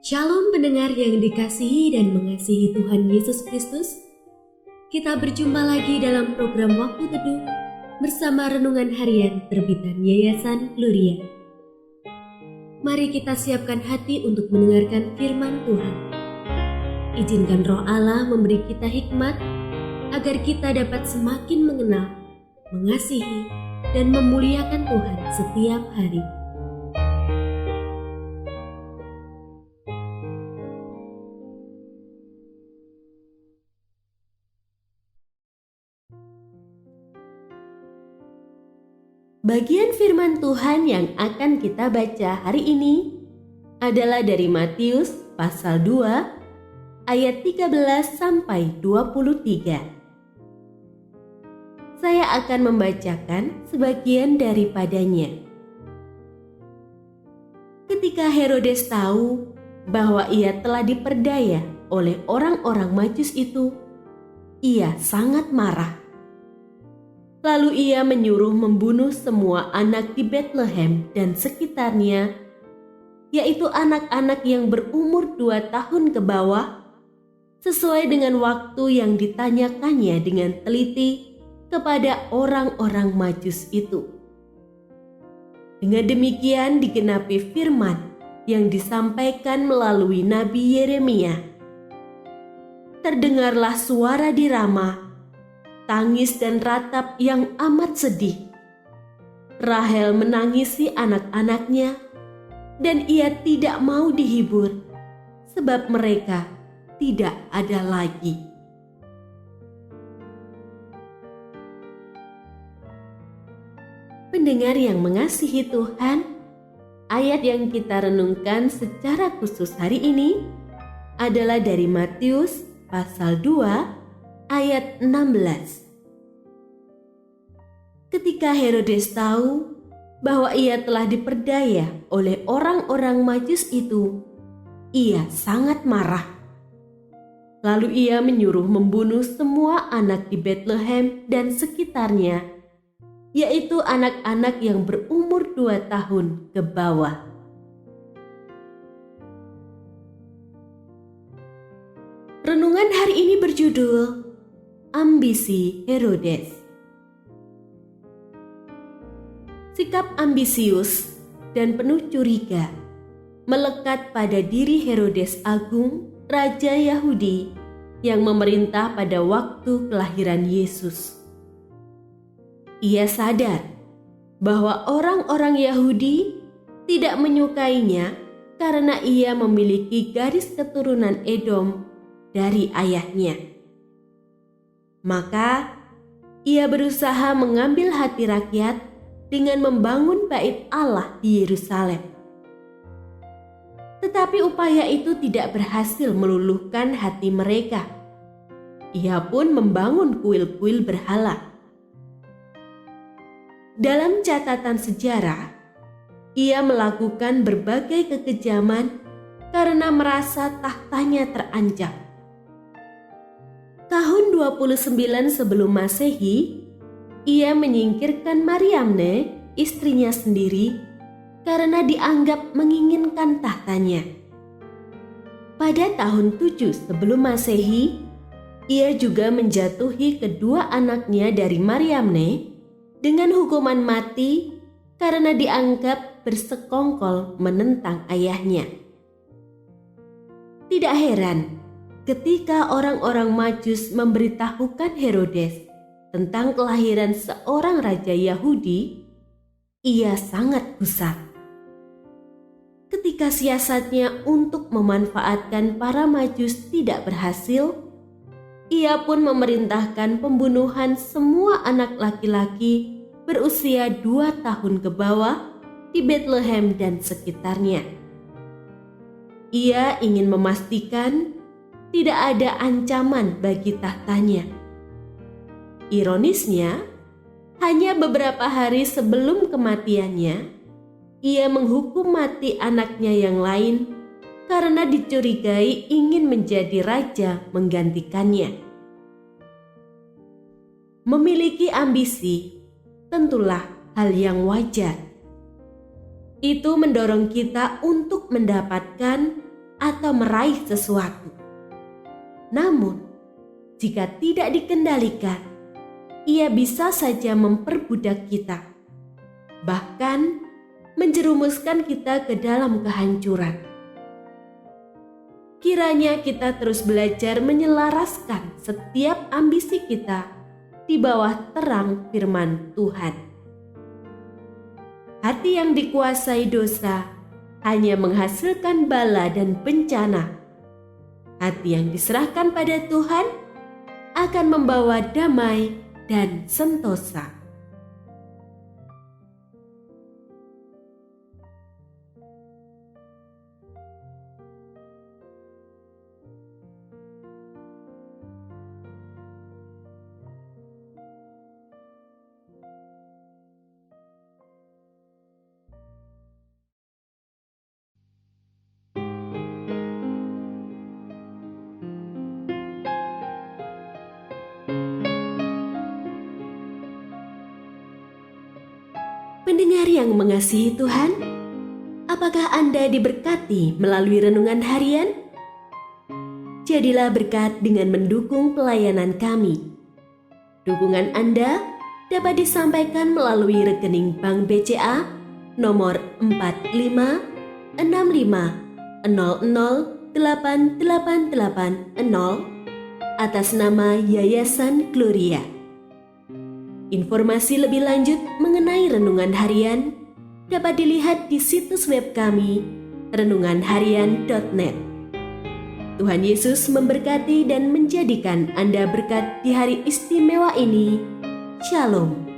Shalom pendengar yang dikasihi dan mengasihi Tuhan Yesus Kristus. Kita berjumpa lagi dalam program Waktu Teduh bersama Renungan Harian terbitan Yayasan Gloria. Mari kita siapkan hati untuk mendengarkan firman Tuhan. Izinkan Roh Allah memberi kita hikmat agar kita dapat semakin mengenal, mengasihi, dan memuliakan Tuhan setiap hari. Bagian firman Tuhan yang akan kita baca hari ini adalah dari Matius pasal 2 ayat 13 sampai 23. Saya akan membacakan sebagian daripadanya. Ketika Herodes tahu bahwa ia telah diperdaya oleh orang-orang Majus itu, ia sangat marah. Lalu ia menyuruh membunuh semua anak di Bethlehem dan sekitarnya, yaitu anak-anak yang berumur 2 tahun ke bawah, sesuai dengan waktu yang ditanyakannya dengan teliti kepada orang-orang Majus itu. Dengan demikian digenapi firman yang disampaikan melalui Nabi Yeremia. Terdengarlah suara di Rama, tangis dan ratap yang amat sedih. Rahel menangisi anak-anaknya, dan ia tidak mau dihibur, sebab mereka tidak ada lagi. Pendengar yang mengasihi Tuhan, ayat yang kita renungkan secara khusus hari ini adalah dari Matius pasal 2 ayat 16. Ketika Herodes tahu bahwa ia telah diperdaya oleh orang-orang Majus itu, ia sangat marah. Lalu ia menyuruh membunuh semua anak di Bethlehem dan sekitarnya, yaitu anak-anak yang berumur 2 tahun ke bawah. Renungan hari ini berjudul Ambisi Herodes. Sikap ambisius dan penuh curiga melekat pada diri Herodes Agung, raja Yahudi yang memerintah pada waktu kelahiran Yesus. Ia sadar bahwa orang-orang Yahudi tidak menyukainya karena ia memiliki garis keturunan Edom dari ayahnya. Maka ia berusaha mengambil hati rakyat dengan membangun bait Allah di Yerusalem. Tetapi upaya itu tidak berhasil meluluhkan hati mereka. Ia pun membangun kuil-kuil berhala. Dalam catatan sejarah, ia melakukan berbagai kekejaman karena merasa tahtanya terancam. Tahun 29 sebelum Masehi, ia menyingkirkan Mariamne, istrinya sendiri, karena dianggap menginginkan tahtanya. Pada tahun 7 sebelum Masehi, ia juga menjatuhi kedua anaknya dari Mariamne dengan hukuman mati karena dianggap bersekongkol menentang ayahnya. Tidak heran ketika orang-orang Majus memberitahukan Herodes tentang kelahiran seorang raja Yahudi, ia sangat gusar. Ketika siasatnya untuk memanfaatkan para Majus tidak berhasil, ia pun memerintahkan pembunuhan semua anak laki-laki berusia 2 tahun ke bawah di Bethlehem dan sekitarnya. Ia ingin memastikan tidak ada ancaman bagi tahtanya. Ironisnya, hanya beberapa hari sebelum kematiannya, ia menghukum mati anaknya yang lain karena dicurigai ingin menjadi raja menggantikannya. Memiliki ambisi tentulah hal yang wajar. Itu mendorong kita untuk mendapatkan atau meraih sesuatu. Namun, jika tidak dikendalikan, ia bisa saja memperbudak kita, bahkan menjerumuskan kita ke dalam kehancuran. Kiranya kita terus belajar menyelaraskan setiap ambisi kita di bawah terang firman Tuhan. Hati yang dikuasai dosa hanya menghasilkan bala dan bencana. Hati yang diserahkan pada Tuhan akan membawa damai dan sentosa. Pendengar yang mengasihi Tuhan, apakah Anda diberkati melalui renungan harian? Jadilah berkat dengan mendukung pelayanan kami. Dukungan Anda dapat disampaikan melalui rekening Bank BCA nomor 4565008880 atas nama Yayasan Gloria. Informasi lebih lanjut mengenai renungan harian dapat dilihat di situs web kami renunganharian.net. Tuhan Yesus memberkati dan menjadikan Anda berkat di hari istimewa ini. Shalom.